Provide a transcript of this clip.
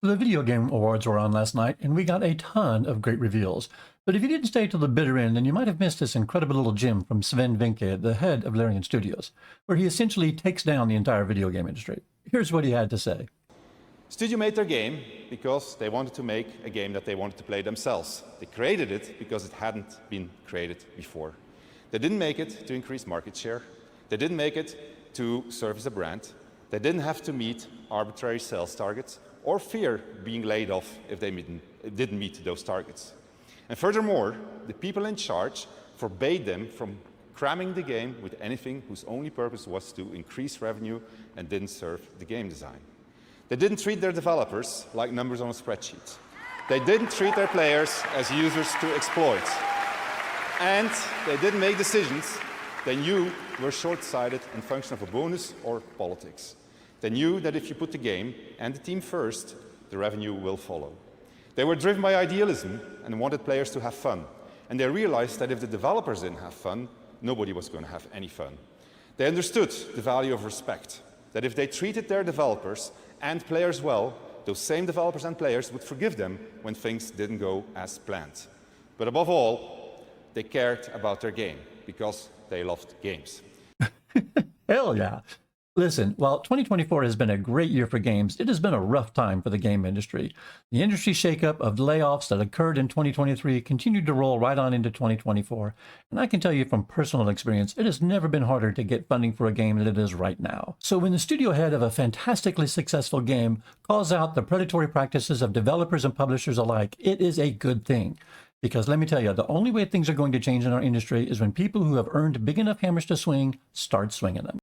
The video game awards were on last night, and we got a ton of great reveals. But if you didn't stay till the bitter end, then you might have missed this incredible little gem from Swen, the head of Larian Studios, where he essentially takes down the entire video game industry. Here's what he had to say. Studio made their game because they wanted to make a game that they wanted to play themselves. They created it because it hadn't been created before. They didn't make it to increase market share. They didn't make it to serve as a brand. They didn't have to meet arbitrary sales targets or fear being laid off if they didn't meet those targets. And furthermore, the people in charge forbade them from cramming the game with anything whose only purpose was to increase revenue and didn't serve the game design. They didn't treat their developers like numbers on a spreadsheet. They didn't treat their players as users to exploit. And they didn't make decisions they knew were short-sighted and function of a bonus or politics. They knew that if you put the game and the team first, the revenue will follow. They were driven by idealism and wanted players to have fun. And they realized that if the developers didn't have fun, nobody was going to have any fun. They understood the value of respect, that if they treated their developers and players well, those same developers and players would forgive them when things didn't go as planned. But above all, they cared about their game because they loved games. Hell yeah. Listen, while 2024 has been a great year for games, it has been a rough time for the game industry. The industry shakeup of layoffs that occurred in 2023 continued to roll right on into 2024. And I can tell you from personal experience, it has never been harder to get funding for a game than it is right now. So when the studio head of a fantastically successful game calls out the predatory practices of developers and publishers alike, it is a good thing. Because let me tell you, the only way things are going to change in our industry is when people who have earned big enough hammers to swing start swinging them.